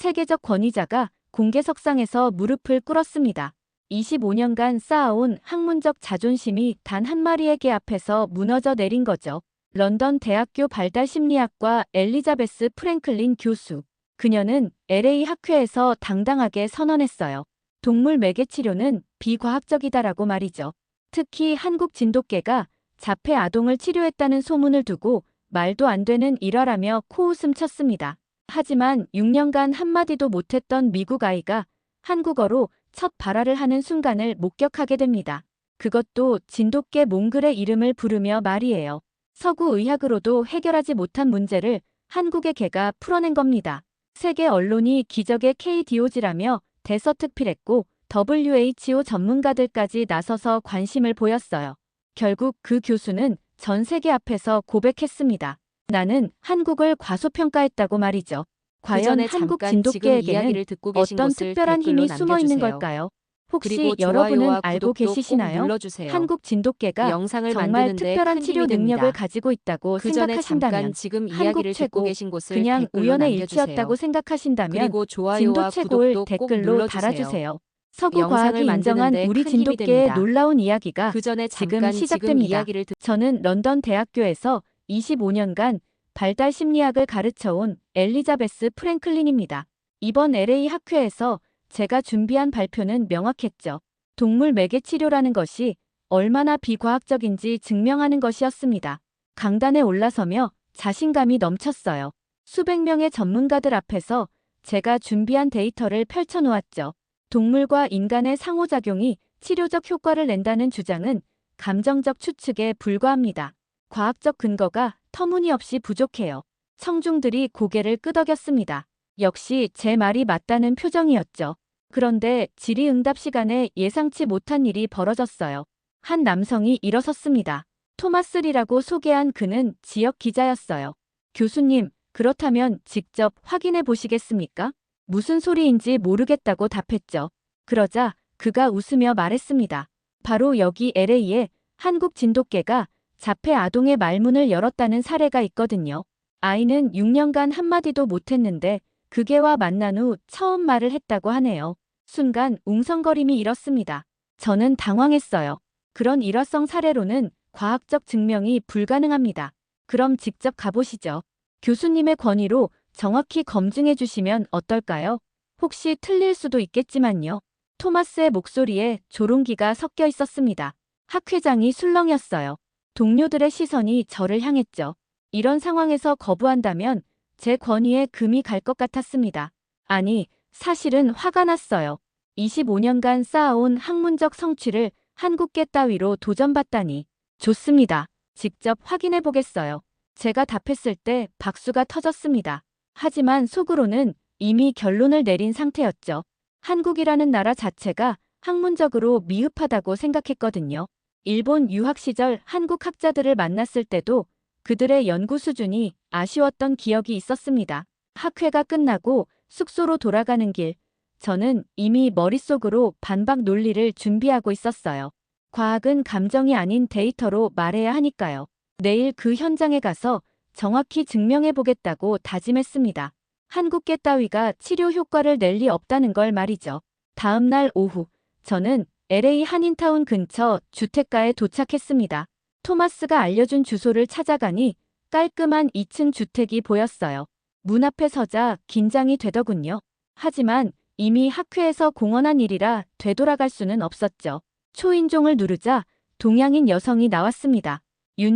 세계적 권위자가 공개석상에서 무릎을 꿇었습니다. 25년간 쌓아온 학문적 자존심이 단 한 마리의 개 앞에서 무너져 내린 거죠. 런던 대학교 발달심리학과 엘리자베스 프랭클린 교수. 그녀는 LA 학회에서 당당하게 선언했어요. 동물 매개 치료는 비과학적이다라고 말이죠. 특히 한국 진돗개가 자폐 아동을 치료했다는 소문을 두고 말도 안 되는 일화라며 코웃음 쳤습니다. 하지만 6년간 한마디도 못했던 미국 아이가 한국어로 첫 발화를 하는 순간을 목격하게 됩니다. 그것도 진돗개 몽글의 이름을 부르며 말이에요. 서구 의학으로도 해결하지 못한 문제를 한국의 개가 풀어낸 겁니다. 세계 언론이 기적의 KDOG라며 대서특필했고 WHO 전문가들까지 나서서 관심을 보였어요. 결국 그 교수는 전 세계 앞에서 고백했습니다. 나는 한국을 과소평가했다고 말이죠. 과연 한국 진돗개에게는 어떤 특별한 힘이 숨어 있는 걸까요? 혹시 여러분은 알고 계시나요? 한국 진돗개가 정말 특별한 치료 능력을 가지고 있다고 생각하신다면, 한국 최고, 그냥 우연의 일치였다고 생각하신다면 진도 최고를 댓글로 달아주세요. 서구 과학이 인정한 우리 진돗개의 놀라운 이야기가 지금 시작됩니다. 저는 런던 대학교에서 25년간 발달 심리학을 가르쳐온 엘리자베스 프랭클린입니다. 이번 LA 학회에서 제가 준비한 발표는 명확했죠. 동물 매개 치료라는 것이 얼마나 비과학적인지 증명하는 것이었습니다. 강단에 올라서며 자신감이 넘쳤어요. 수백 명의 전문가들 앞에서 제가 준비한 데이터를 펼쳐놓았죠. 동물과 인간의 상호작용이 치료적 효과를 낸다는 주장은 감정적 추측에 불과합니다. 과학적 근거가 터무니없이 부족해요. 청중들이 고개를 끄덕였습니다. 역시 제 말이 맞다는 표정이었죠. 그런데 질의응답 시간에 예상치 못한 일이 벌어졌어요. 한 남성이 일어섰습니다. 토마스 리라고 소개한 그는 지역 기자였어요. 교수님, 그렇다면 직접 확인해 보시겠습니까? 무슨 소리인지 모르겠다고 답했죠. 그러자 그가 웃으며 말했습니다. 바로 여기 LA에 한국 진돗개가 자폐 아동의 말문을 열었다는 사례가 있거든요. 아이는 6년간 한마디도 못했는데 그 개와 만난 후 처음 말을 했다고 하네요. 순간 웅성거림이 일었습니다. 저는 당황했어요. 그런 일화성 사례로는 과학적 증명이 불가능합니다. 그럼 직접 가보시죠. 교수님의 권위로 정확히 검증해 주시면 어떨까요? 혹시 틀릴 수도 있겠지만요. 토마스의 목소리에 조롱기가 섞여 있었습니다. 학회장이 술렁였어요. 동료들의 시선이 저를 향했죠. 이런 상황에서 거부한다면 제 권위에 금이 갈 것 같았습니다. 아니, 사실은 화가 났어요. 25년간 쌓아온 학문적 성취를 한국계 따위로 도전받다니. 좋습니다. 직접 확인해 보겠어요. 제가 답했을 때 박수가 터졌습니다. 하지만 속으로는 이미 결론을 내린 상태였죠. 한국이라는 나라 자체가 학문적으로 미흡하다고 생각했거든요. 일본 유학 시절 한국 학자들을 만났을 때도 그들의 연구 수준이 아쉬웠던 기억이 있었습니다. 학회가 끝나고 숙소로 돌아가는 길, 저는 이미 머릿속으로 반박 논리를 준비하고 있었어요. 과학은 감정이 아닌 데이터로 말해야 하니까요. 내일 그 현장에 가서 정확히 증명해 보겠다고 다짐했습니다. 한국계 따위가 치료 효과를 낼 리 없다는 걸 말이죠. 다음 날 오후, 저는 LA 한인타운 근처 주택가에 도착했습니다. 토마스가 알려준 주소를 찾아가니 깔끔한 2층 주택이 보였어요. 문 앞에 서자 긴장이 되더군요. 하지만 이미 학회에서 공언한 일이라 되돌아갈 수는 없었죠. 초인종을 누르자 동양인 여성이 나왔습니다.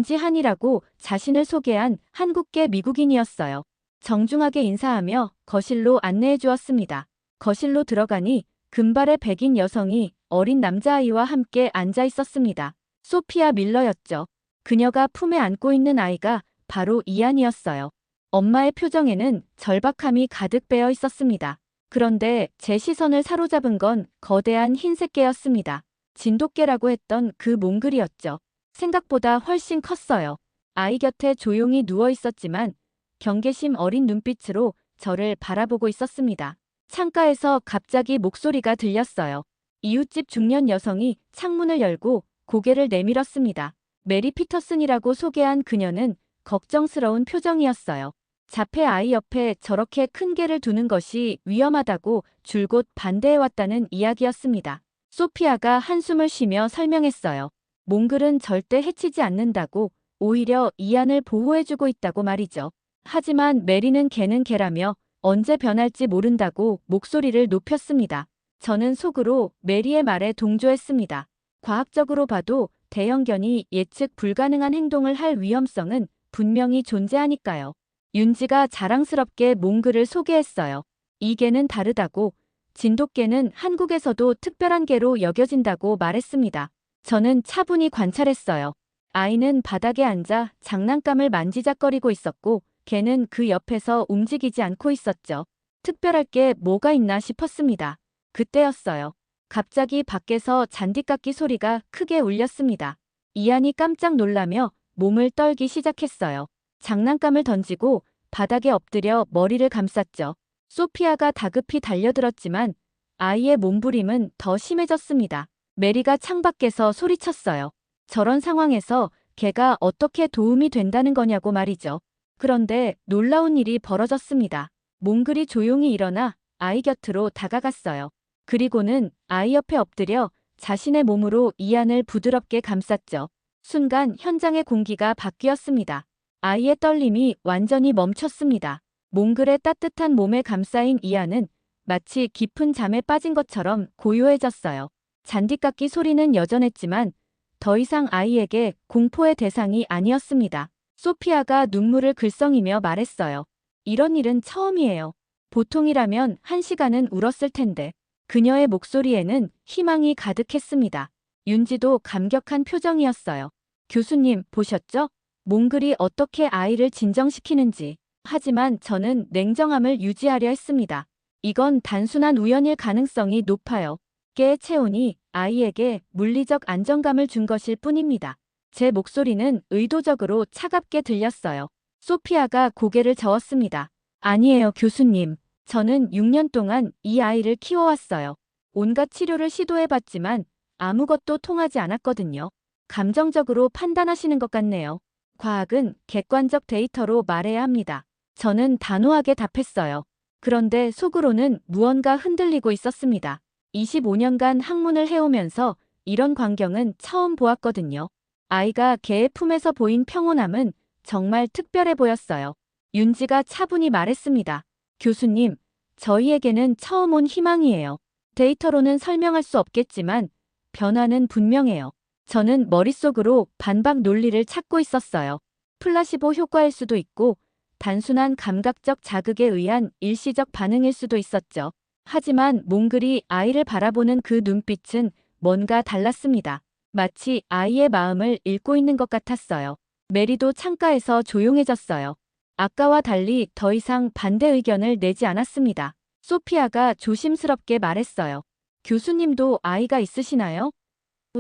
윤지한이라고 자신을 소개한 한국계 미국인이었어요. 정중하게 인사하며 거실로 안내해 주었습니다. 거실로 들어가니 금발의 백인 여성이 어린 남자아이와 함께 앉아 있었습니다. 소피아 밀러였죠. 그녀가 품에 안고 있는 아이가 바로 이안이었어요. 엄마의 표정에는 절박함이 가득 배어 있었습니다. 그런데 제 시선을 사로잡은 건 거대한 흰색 개였습니다. 진돗개라고 했던 그 몽글이었죠. 생각보다 훨씬 컸어요. 아이 곁에 조용히 누워 있었지만 경계심 어린 눈빛으로 저를 바라보고 있었습니다. 창가에서 갑자기 목소리가 들렸어요. 이웃집 중년 여성이 창문을 열고 고개를 내밀었습니다. 메리 피터슨이라고 소개한 그녀는 걱정스러운 표정이었어요. 자폐 아이 옆에 저렇게 큰 개를 두는 것이 위험하다고 줄곧 반대해왔다는 이야기였습니다. 소피아가 한숨을 쉬며 설명했어요. 몽글은 절대 해치지 않는다고, 오히려 이안을 보호해주고 있다고 말이죠. 하지만 메리는 개는 개라며 언제 변할지 모른다고 목소리를 높였습니다. 저는 속으로 메리의 말에 동조했습니다. 과학적으로 봐도 대형견이 예측 불가능한 행동을 할 위험성은 분명히 존재하니까요. 윤지가 자랑스럽게 몽글을 소개했어요. 이 개는 다르다고, 진돗개는 한국에서도 특별한 개로 여겨진다고 말했습니다. 저는 차분히 관찰했어요. 아이는 바닥에 앉아 장난감을 만지작거리고 있었고, 개는 그 옆에서 움직이지 않고 있었죠. 특별할 게 뭐가 있나 싶었습니다. 그때였어요. 갑자기 밖에서 잔디깎기 소리가 크게 울렸습니다. 이안이 깜짝 놀라며 몸을 떨기 시작했어요. 장난감을 던지고 바닥에 엎드려 머리를 감쌌죠. 소피아가 다급히 달려들었지만 아이의 몸부림은 더 심해졌습니다. 메리가 창밖에서 소리쳤어요. 저런 상황에서 개가 어떻게 도움이 된다는 거냐고 말이죠. 그런데 놀라운 일이 벌어졌습니다. 몽글이 조용히 일어나 아이 곁으로 다가갔어요. 그리고는 아이 옆에 엎드려 자신의 몸으로 이안을 부드럽게 감쌌죠. 순간 현장의 공기가 바뀌었습니다. 아이의 떨림이 완전히 멈췄습니다. 몽글의 따뜻한 몸에 감싸인 이안은 마치 깊은 잠에 빠진 것처럼 고요해졌어요. 잔디깎기 소리는 여전했지만 더 이상 아이에게 공포의 대상이 아니었습니다. 소피아가 눈물을 글썽이며 말했어요. 이런 일은 처음이에요. 보통이라면 1시간은 울었을 텐데. 그녀의 목소리에는 희망이 가득했습니다. 윤지도 감격한 표정이었어요. 교수님, 보셨죠? 몽글이 어떻게 아이를 진정시키는지. 하지만 저는 냉정함을 유지하려 했습니다. 이건 단순한 우연일 가능성이 높아요. 개의 체온이 아이에게 물리적 안정감을 준 것일 뿐입니다. 제 목소리는 의도적으로 차갑게 들렸어요. 소피아가 고개를 저었습니다. 아니에요, 교수님. 저는 6년 동안 이 아이를 키워왔어요. 온갖 치료를 시도해봤지만 아무것도 통하지 않았거든요. 감정적으로 판단하시는 것 같네요. 과학은 객관적 데이터로 말해야 합니다. 저는 단호하게 답했어요. 그런데 속으로는 무언가 흔들리고 있었습니다. 25년간 학문을 해오면서 이런 광경은 처음 보았거든요. 아이가 개의 품에서 보인 평온함은 정말 특별해 보였어요. 윤지가 차분히 말했습니다. 교수님, 저희에게는 처음 온 희망이에요. 데이터로는 설명할 수 없겠지만 변화는 분명해요. 저는 머릿속으로 반박 논리를 찾고 있었어요. 플라시보 효과일 수도 있고 단순한 감각적 자극에 의한 일시적 반응일 수도 있었죠. 하지만 몽글이 아이를 바라보는 그 눈빛은 뭔가 달랐습니다. 마치 아이의 마음을 읽고 있는 것 같았어요. 메리도 창가에서 조용해졌어요. 아까와 달리 더 이상 반대 의견을 내지 않았습니다. 소피아가 조심스럽게 말했어요. 교수님도 아이가 있으시나요?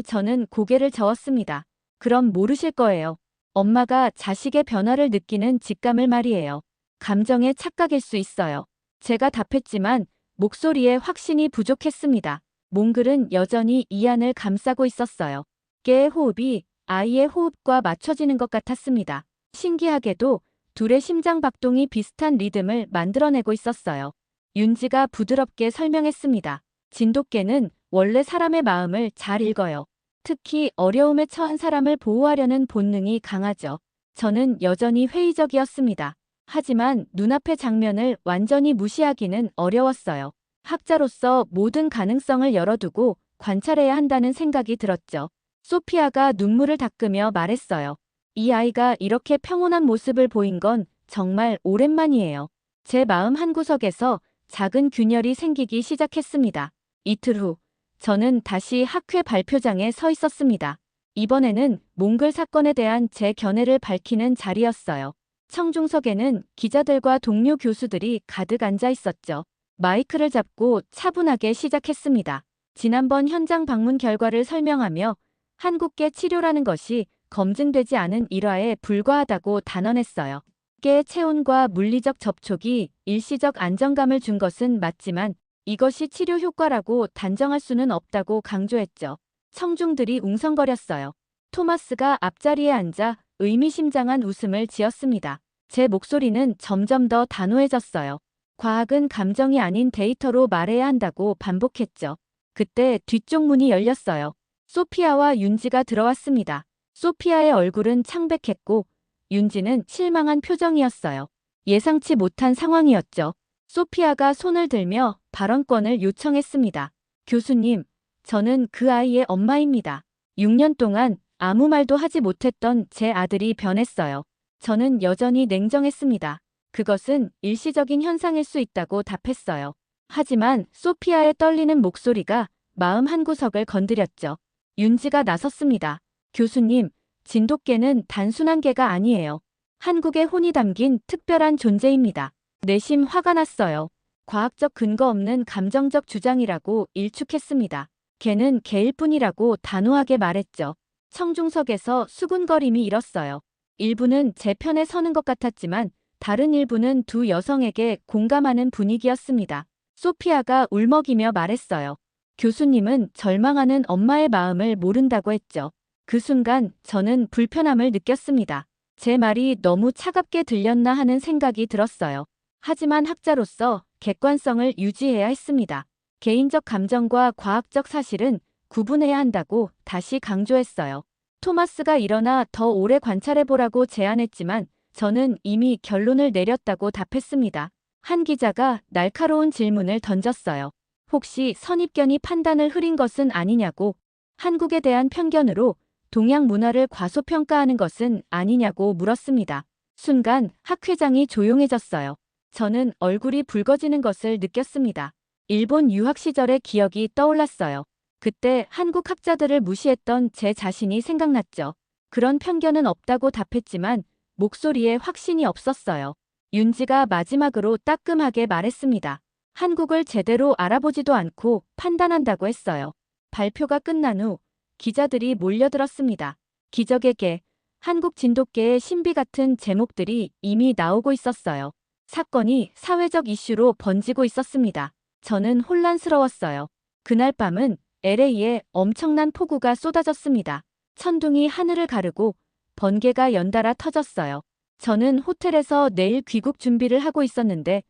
저는 고개를 저었습니다. 그럼 모르실 거예요. 엄마가 자식의 변화를 느끼는 직감을 말이에요. 감정의 착각일 수 있어요. 제가 답했지만 목소리에 확신이 부족했습니다. 몽글은 여전히 이안을 감싸고 있었어요. 개의 호흡이 아이의 호흡과 맞춰지는 것 같았습니다. 신기하게도 둘의 심장 박동이 비슷한 리듬을 만들어내고 있었어요. 윤지가 부드럽게 설명했습니다. 진돗개는 원래 사람의 마음을 잘 읽어요. 특히 어려움에 처한 사람을 보호하려는 본능이 강하죠. 저는 여전히 회의적이었습니다. 하지만 눈앞의 장면을 완전히 무시하기는 어려웠어요. 학자로서 모든 가능성을 열어두고 관찰해야 한다는 생각이 들었죠. 소피아가 눈물을 닦으며 말했어요. 이 아이가 이렇게 평온한 모습을 보인 건 정말 오랜만이에요. 제 마음 한구석에서 작은 균열이 생기기 시작했습니다. 이틀 후, 저는 다시 학회 발표장에 서 있었습니다. 이번에는 몽글 사건에 대한 제 견해를 밝히는 자리였어요. 청중석에는 기자들과 동료 교수들이 가득 앉아 있었죠. 마이크를 잡고 차분하게 시작했습니다. 지난번 현장 방문 결과를 설명하며 한국계 치료라는 것이 검증되지 않은 일화에 불과하다고 단언했어요. 개의 체온과 물리적 접촉이 일시적 안정감을 준 것은 맞지만 이것이 치료 효과라고 단정할 수는 없다고 강조했죠. 청중들이 웅성거렸어요. 토마스가 앞자리에 앉아 의미심장한 웃음을 지었습니다. 제 목소리는 점점 더 단호해졌어요. 과학은 감정이 아닌 데이터로 말해야 한다고 반복했죠. 그때 뒤쪽 문이 열렸어요. 소피아와 윤지가 들어왔습니다. 소피아의 얼굴은 창백했고 윤지는 실망한 표정이었어요. 예상치 못한 상황이었죠. 소피아가 손을 들며 발언권을 요청했습니다. 교수님, 저는 그 아이의 엄마입니다. 6년 동안 아무 말도 하지 못했던 제 아들이 변했어요. 저는 여전히 냉정했습니다. 그것은 일시적인 현상일 수 있다고 답했어요. 하지만 소피아의 떨리는 목소리가 마음 한구석을 건드렸죠. 윤지가 나섰습니다. 교수님, 진돗개는 단순한 개가 아니에요. 한국의 혼이 담긴 특별한 존재입니다. 내심 화가 났어요. 과학적 근거 없는 감정적 주장이라고 일축했습니다. 개는 개일 뿐이라고 단호하게 말했죠. 청중석에서 수군거림이 일었어요. 일부는 제 편에 서는 것 같았지만 다른 일부는 두 여성에게 공감하는 분위기였습니다. 소피아가 울먹이며 말했어요. 교수님은 절망하는 엄마의 마음을 모른다고 했죠. 그 순간 저는 불편함을 느꼈습니다. 제 말이 너무 차갑게 들렸나 하는 생각이 들었어요. 하지만 학자로서 객관성을 유지해야 했습니다. 개인적 감정과 과학적 사실은 구분해야 한다고 다시 강조했어요. 토마스가 일어나 더 오래 관찰해보라고 제안했지만 저는 이미 결론을 내렸다고 답했습니다. 한 기자가 날카로운 질문을 던졌어요. 혹시 선입견이 판단을 흐린 것은 아니냐고, 한국에 대한 편견으로 동양 문화를 과소평가하는 것은 아니냐고 물었습니다. 순간 학 회장이 조용해졌어요. 저는 얼굴이 붉어지는 것을 느꼈습니다. 일본 유학 시절의 기억이 떠올랐어요. 그때 한국 학자들을 무시했던 제 자신이 생각났죠. 그런 편견은 없다고 답했지만 목소리에 확신이 없었어요. 윤지가 마지막으로 따끔하게 말했습니다. 한국을 제대로 알아보지도 않고 판단한다고 했어요. 발표가 끝난 후 기자들이 몰려들었습니다. 기적의 개, 한국 진돗개의 신비 같은 제목들이 이미 나오고 있었어요. 사건이 사회적 이슈로 번지고 있었습니다. 저는 혼란스러웠어요. 그날 밤은 LA에 엄청난 폭우가 쏟아졌습니다. 천둥이 하늘을 가르고 번개가 연달아 터졌어요. 저는 호텔에서 내일 귀국 준비를 하고 있었는데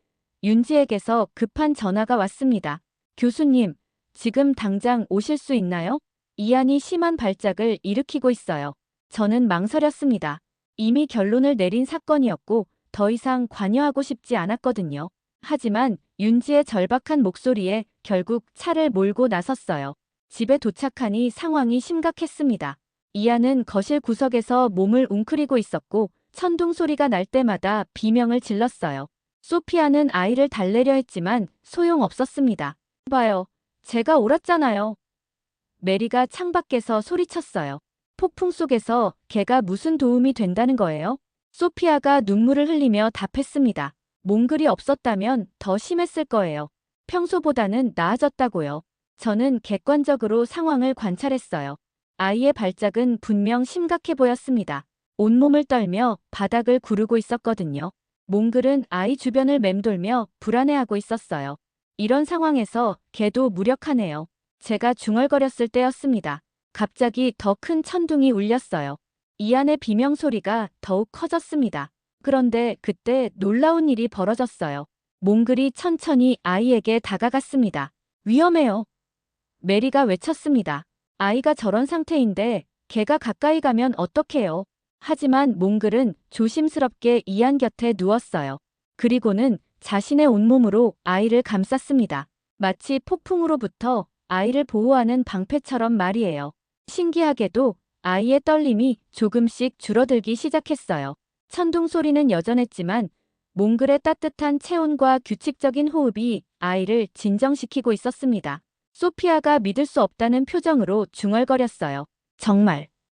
윤지에게서 급한 전화가 왔습니다. 교수님, 지금 당장 오실 수 있나요? 이안이 심한 발작을 일으키고 있어요. 저는 망설였습니다. 이미 결론을 내린 사건이었고 더 이상 관여하고 싶지 않았거든요. 하지만 윤지의 절박한 목소리에 결국 차를 몰고 나섰어요. 집에 도착하니 상황이 심각했습니다. 이안은 거실 구석에서 몸을 웅크리고 있었고 천둥 소리가 날 때마다 비명을 질렀어요. 소피아는 아이를 달래려 했지만 소용없었습니다. 봐요. 제가 옳았잖아요. 메리가 창밖에서 소리쳤어요. 폭풍 속에서 개가 무슨 도움이 된다는 거예요? 소피아가 눈물을 흘리며 답했습니다. 몽글이 없었다면 더 심했을 거예요. 평소보다는 나아졌다고요. 저는 객관적으로 상황을 관찰했어요. 아이의 발작은 분명 심각해 보였습니다. 온몸을 떨며 바닥을 구르고 있었거든요. 몽글은 아이 주변을 맴돌며 불안해하고 있었어요. 이런 상황에서 개도 무력하네요. 제가 중얼거렸을 때였습니다. 갑자기 더 큰 천둥이 울렸어요. 이안의 비명 소리가 더욱 커졌습니다. 그런데 그때 놀라운 일이 벌어졌어요. 몽글이 천천히 아이에게 다가갔습니다. 위험해요. 메리가 외쳤습니다. 아이가 저런 상태인데 개가 가까이 가면 어떡해요. 하지만 몽글은 조심스럽게 이안 곁에 누웠어요. 그리고는 자신의 온몸으로 아이를 감쌌습니다. 마치 폭풍으로부터 아이를 보호하는 방패처럼 말이에요. 신기하게도 아이의 떨림이 조금씩 줄어들기 시작했어요. 천둥 소리는 여전했지만 몽글의 따뜻한 체온과 규칙적인 호흡이 아이를 진정시키고 있었습니다. 소피아가 믿을 수 없다는 표정으로 중얼거렸어요.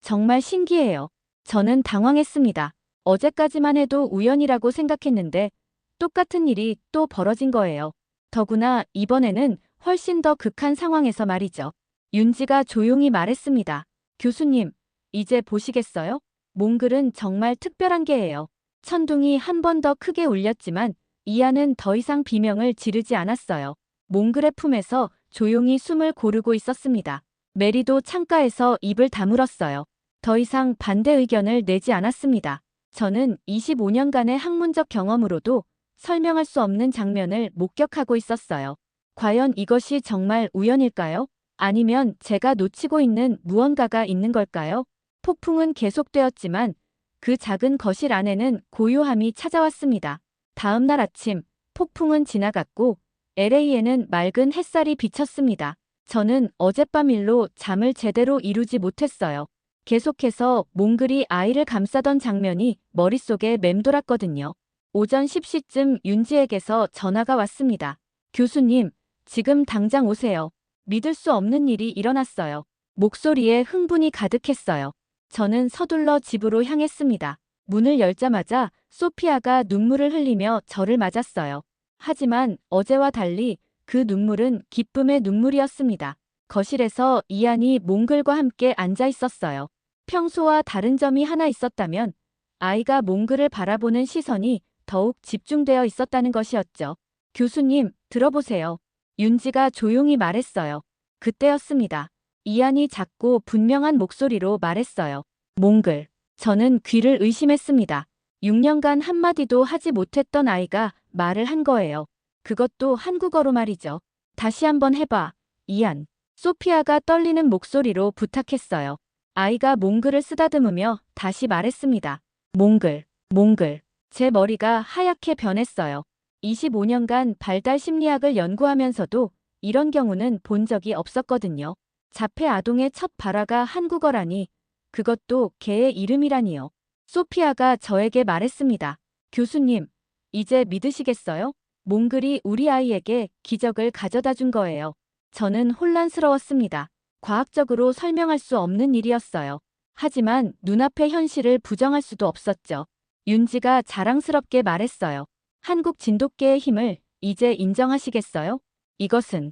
정말 신기해요. 저는 당황했습니다. 어제까지만 해도 우연이라고 생각했는데 똑같은 일이 또 벌어진 거예요. 더구나 이번에는 훨씬 더 극한 상황에서 말이죠. 윤지가 조용히 말했습니다. 교수님, 이제 보시겠어요? 몽글은 정말 특별한 개예요. 천둥이 한 번 더 크게 울렸지만 이안은 더 이상 비명을 지르지 않았어요. 몽글의 품에서 조용히 숨을 고르고 있었습니다. 메리도 창가에서 입을 다물었어요. 더 이상 반대 의견을 내지 않았습니다. 저는 25년간의 학문적 경험으로도 설명할 수 없는 장면을 목격하고 있었어요. 과연 이것이 정말 우연일까요? 아니면 제가 놓치고 있는 무언가가 있는 걸까요? 폭풍은 계속되었지만 그 작은 거실 안에는 고요함이 찾아왔습니다. 다음 날 아침, 폭풍은 지나갔고 LA에는 맑은 햇살이 비쳤습니다. 저는 어젯밤 일로 잠을 제대로 이루지 못했어요. 계속해서 몽글이 아이를 감싸던 장면이 머릿속에 맴돌았거든요. 오전 10시쯤 윤지에게서 전화가 왔습니다. 교수님, 지금 당장 오세요. 믿을 수 없는 일이 일어났어요. 목소리에 흥분이 가득했어요. 저는 서둘러 집으로 향했습니다. 문을 열자마자 소피아가 눈물을 흘리며 저를 맞았어요. 하지만 어제와 달리 그 눈물은 기쁨의 눈물이었습니다. 거실에서 이안이 몽글과 함께 앉아 있었어요. 평소와 다른 점이 하나 있었다면 아이가 몽글을 바라보는 시선이 더욱 집중되어 있었다는 것이었죠. 교수님, 들어보세요. 윤지가 조용히 말했어요. 그때였습니다. 이안이 작고 분명한 목소리로 말했어요. 몽글. 저는 귀를 의심했습니다. 6년간 한마디도 하지 못했던 아이가 말을 한 거예요. 그것도 한국어로 말이죠. 다시 한번 해봐, 이안. 소피아가 떨리는 목소리로 부탁했어요. 아이가 몽글을 쓰다듬으며 다시 말했습니다. 몽글, 몽글. 제 머리가 하얗게 변했어요. 25년간 발달 심리학을 연구하면서도 이런 경우는 본 적이 없었거든요. 자폐 아동의 첫 발화가 한국어라니, 그것도 개의 이름이라니요. 소피아가 저에게 말했습니다. 교수님, 이제 믿으시겠어요? 몽글이 우리 아이에게 기적을 가져다 준 거예요. 저는 혼란스러웠습니다. 과학적으로 설명할 수 없는 일이었어요. 하지만 눈앞의 현실을 부정할 수도 없었죠. 윤지가 자랑스럽게 말했어요. 한국 진돗개의 힘을 이제 인정하시겠어요? 이것은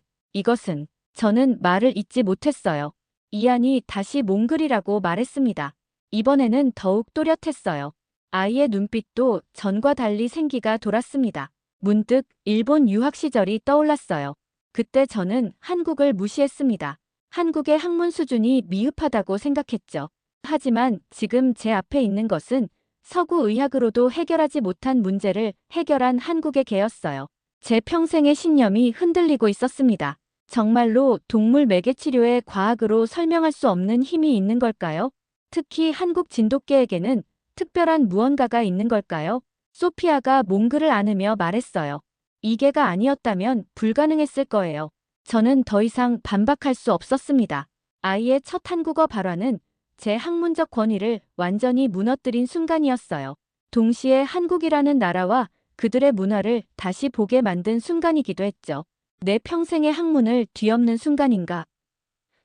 저는 말을 잇지 못했어요. 이안이 다시 몽글이라고 말했습니다. 이번에는 더욱 또렷했어요. 아이의 눈빛도 전과 달리 생기가 돌았습니다. 문득 일본 유학 시절이 떠올랐어요. 그때 저는 한국을 무시했습니다. 한국의 학문 수준이 미흡하다고 생각했죠. 하지만 지금 제 앞에 있는 것은 서구 의학으로도 해결하지 못한 문제를 해결한 한국의 개였어요. 제 평생의 신념이 흔들리고 있었습니다. 정말로 동물 매개 치료에 과학으로 설명할 수 없는 힘이 있는 걸까요? 특히 한국 진돗개에게는 특별한 무언가가 있는 걸까요? 소피아가 몽글을 안으며 말했어요. 이 개가 아니었다면 불가능했을 거예요. 저는 더 이상 반박할 수 없었습니다. 아이의 첫 한국어 발화는 제 학문적 권위를 완전히 무너뜨린 순간이었어요. 동시에 한국이라는 나라와 그들의 문화를 다시 보게 만든 순간이기도 했죠. 내 평생의 학문을 뒤엎는 순간인가?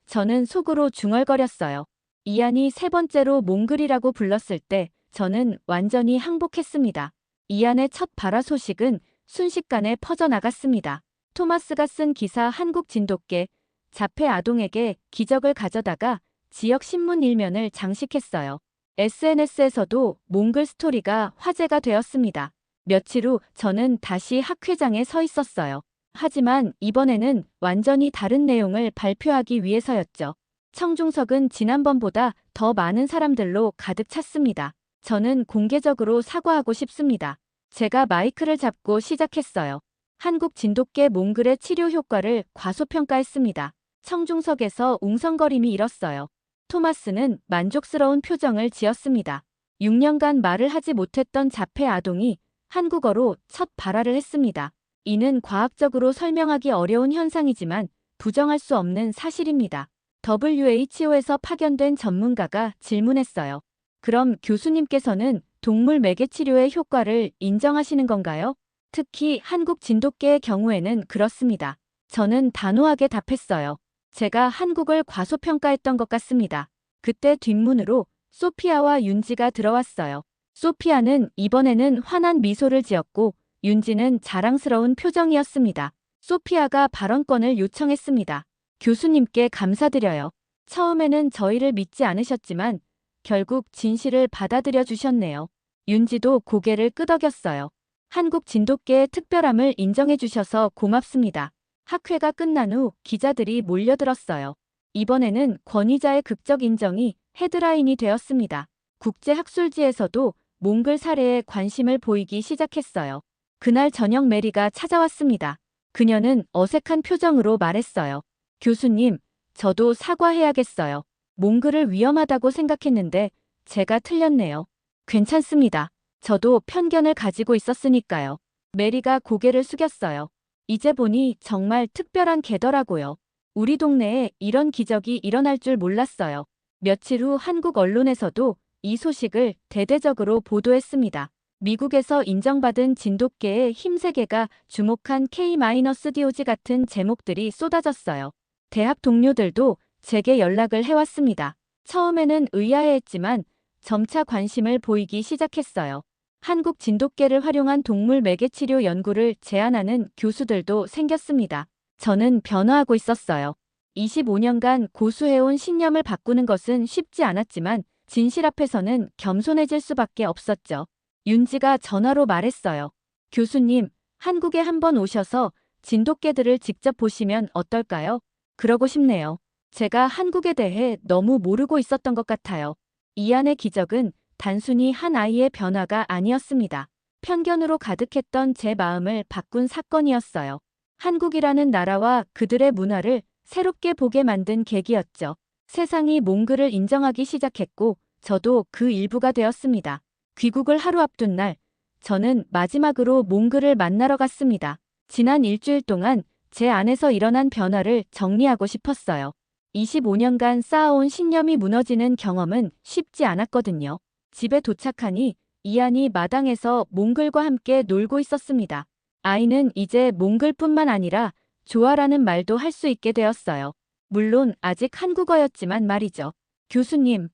저는 속으로 중얼거렸어요. 이안이 세 번째로 몽글이라고 불렀을 때 저는 완전히 항복했습니다. 이안의 첫 발화 소식은 순식간에 퍼져나갔습니다. 토마스가 쓴 기사 한국 진돗개, 자폐 아동에게 기적을 가져다가 지역 신문 일면을 장식했어요. SNS에서도 몽글 스토리가 화제가 되었습니다. 며칠 후 저는 다시 학회장에 서 있었어요. 하지만 이번에는 완전히 다른 내용을 발표하기 위해서였죠. 청중석은 지난번보다 더 많은 사람들로 가득 찼습니다. 저는 공개적으로 사과하고 싶습니다. 제가 마이크를 잡고 시작했어요. 한국 진돗개 몽글의 치료 효과를 과소평가했습니다. 청중석에서 웅성거림이 일었어요. 토마스는 만족스러운 표정을 지었습니다. 6년간 말을 하지 못했던 자폐 아동이 한국어로 첫 발화를 했습니다. 이는 과학적으로 설명하기 어려운 현상이지만 부정할 수 없는 사실입니다. WHO에서 파견된 전문가가 질문했어요. 그럼 교수님께서는 동물 매개 치료의 효과를 인정하시는 건가요? 특히 한국 진돗개의 경우에는 그렇습니다. 저는 단호하게 답했어요. 제가 한국을 과소평가했던 것 같습니다. 그때 뒷문으로 소피아와 윤지가 들어왔어요. 소피아는 이번에는 환한 미소를 지었고 윤지는 자랑스러운 표정이었습니다. 소피아가 발언권을 요청했습니다. 교수님께 감사드려요. 처음에는 저희를 믿지 않으셨지만 결국 진실을 받아들여 주셨네요. 윤지도 고개를 끄덕였어요. 한국 진돗개의 특별함을 인정해 주셔서 고맙습니다. 학회가 끝난 후 기자들이 몰려들었어요. 이번에는 권위자의 극적 인정이 헤드라인이 되었습니다. 국제학술지에서도 몽글 사례에 관심을 보이기 시작했어요. 그날 저녁 메리가 찾아왔습니다. 그녀는 어색한 표정으로 말했어요. 교수님, 저도 사과해야겠어요. 몽글을 위험하다고 생각했는데 제가 틀렸네요. 괜찮습니다. 저도 편견을 가지고 있었으니까요. 메리가 고개를 숙였어요. 이제 보니 정말 특별한 개더라고요. 우리 동네에 이런 기적이 일어날 줄 몰랐어요. 며칠 후 한국 언론에서도 이 소식을 대대적으로 보도했습니다. 미국에서 인정받은 진돗개의 힘세계가 주목한 K-DOG 같은 제목들이 쏟아졌어요. 대학 동료들도 제게 연락을 해왔습니다. 처음에는 의아해했지만 점차 관심을 보이기 시작했어요. 한국 진돗개를 활용한 동물 매개치료 연구를 제안하는 교수들도 생겼습니다. 저는 변화하고 있었어요. 25년간 고수해온 신념을 바꾸는 것은 쉽지 않았지만 진실 앞에서는 겸손해질 수밖에 없었죠. 윤지가 전화로 말했어요. 교수님, 한국에 한번 오셔서 진돗개들을 직접 보시면 어떨까요? 그러고 싶네요. 제가 한국에 대해 너무 모르고 있었던 것 같아요. 이안의 기적은 단순히 한 아이의 변화가 아니었습니다. 편견으로 가득했던 제 마음을 바꾼 사건이었어요. 한국이라는 나라와 그들의 문화를 새롭게 보게 만든 계기였죠. 세상이 몽글을 인정하기 시작했고 저도 그 일부가 되었습니다. 귀국을 하루 앞둔 날, 저는 마지막으로 몽글을 만나러 갔습니다. 지난 일주일 동안 제 안에서 일어난 변화를 정리하고 싶었어요. 25년간 쌓아온 신념이 무너지는 경험은 쉽지 않았거든요. 집에 도착하니 이안이 마당에서 몽글과 함께 놀고 있었습니다. 아이는 이제 몽글뿐만 아니라 좋아라는 말도 할 수 있게 되었어요. 물론 아직 한국어였지만 말이죠. 교수님.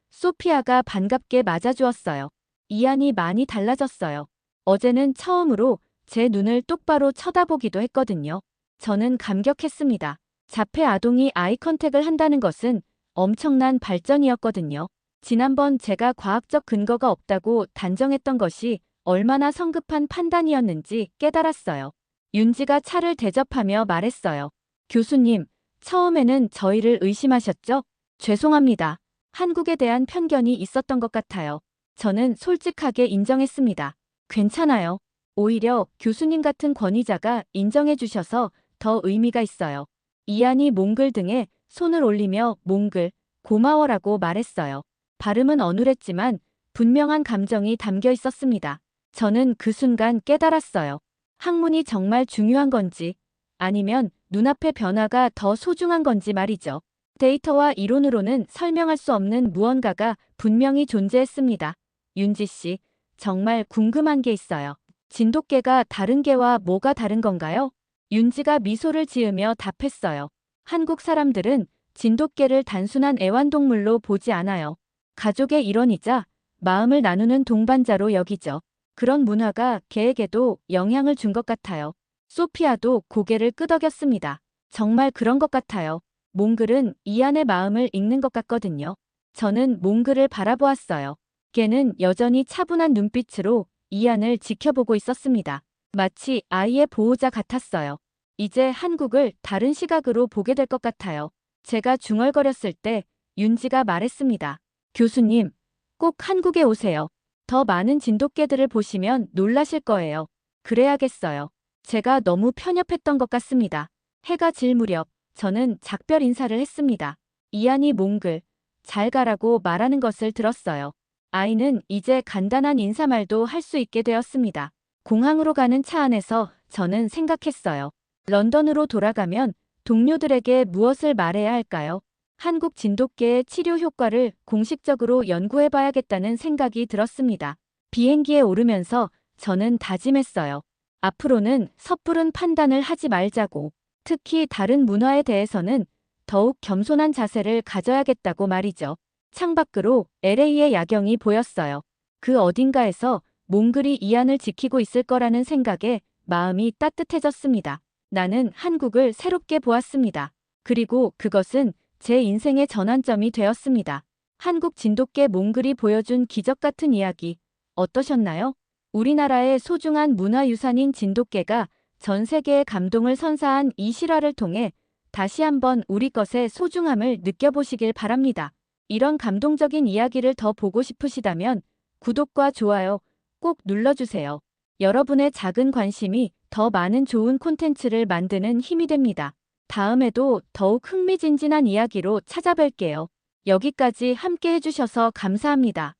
소피아가 반갑게 맞아주었어요. 이안이 많이 달라졌어요. 어제는 처음으로 제 눈을 똑바로 쳐다보기도 했거든요. 저는 감격했습니다. 자폐 아동이 아이 컨택을 한다는 것은 엄청난 발전이었거든요. 지난번 제가 과학적 근거가 없다고 단정했던 것이 얼마나 성급한 판단이었는지 깨달았어요. 윤지가 차를 대접하며 말했어요. 교수님, 처음에는 저희를 의심하셨죠? 죄송합니다. 한국에 대한 편견이 있었던 것 같아요. 저는 솔직하게 인정했습니다. 괜찮아요. 오히려 교수님 같은 권위자가 인정해 주셔서 더 의미가 있어요. 이안이 몽글 등에 손을 올리며 몽글, 고마워라고 말했어요. 발음은 어눌했지만 분명한 감정이 담겨 있었습니다. 저는 그 순간 깨달았어요. 학문이 정말 중요한 건지 아니면 눈앞의 변화가 더 소중한 건지 말이죠. 데이터와 이론으로는 설명할 수 없는 무언가가 분명히 존재했습니다. 윤지 씨, 정말 궁금한 게 있어요. 진돗개가 다른 개와 뭐가 다른 건가요? 윤지가 미소를 지으며 답했어요. 한국 사람들은 진돗개를 단순한 애완동물로 보지 않아요. 가족의 일원이자 마음을 나누는 동반자로 여기죠. 그런 문화가 개에게도 영향을 준 것 같아요. 소피아도 고개를 끄덕였습니다. 정말 그런 것 같아요. 몽글은 이안의 마음을 읽는 것 같거든요. 저는 몽글을 바라보았어요. 개는 여전히 차분한 눈빛으로 이안을 지켜보고 있었습니다. 마치 아이의 보호자 같았어요. 이제 한국을 다른 시각으로 보게 될 것 같아요. 제가 중얼거렸을 때 윤지가 말했습니다. 교수님, 꼭 한국에 오세요. 더 많은 진돗개들을 보시면 놀라실 거예요. 그래야겠어요. 제가 너무 편협했던 것 같습니다. 해가 질 무렵 저는 작별 인사를 했습니다. 이안이 몽글, 잘 가라고 말하는 것을 들었어요. 아이는 이제 간단한 인사말도 할 수 있게 되었습니다. 공항으로 가는 차 안에서 저는 생각했어요. 런던으로 돌아가면 동료들에게 무엇을 말해야 할까요? 한국 진돗개의 치료 효과를 공식적으로 연구해봐야겠다는 생각이 들었습니다. 비행기에 오르면서 저는 다짐했어요. 앞으로는 섣부른 판단을 하지 말자고. 특히 다른 문화에 대해서는 더욱 겸손한 자세를 가져야겠다고 말이죠. 창밖으로 LA의 야경이 보였어요. 그 어딘가에서 몽글이 이안을 지키고 있을 거라는 생각에 마음이 따뜻해졌습니다. 나는 한국을 새롭게 보았습니다. 그리고 그것은 제 인생의 전환점이 되었습니다. 한국 진돗개 몽글이 보여준 기적 같은 이야기 어떠셨나요? 우리나라의 소중한 문화유산인 진돗개가 전 세계에 감동을 선사한 이 실화를 통해 다시 한번 우리 것의 소중함을 느껴보시길 바랍니다. 이런 감동적인 이야기를 더 보고 싶으시다면 구독과 좋아요 꼭 눌러주세요. 여러분의 작은 관심이 더 많은 좋은 콘텐츠를 만드는 힘이 됩니다. 다음에도 더욱 흥미진진한 이야기로 찾아뵐게요. 여기까지 함께 해주셔서 감사합니다.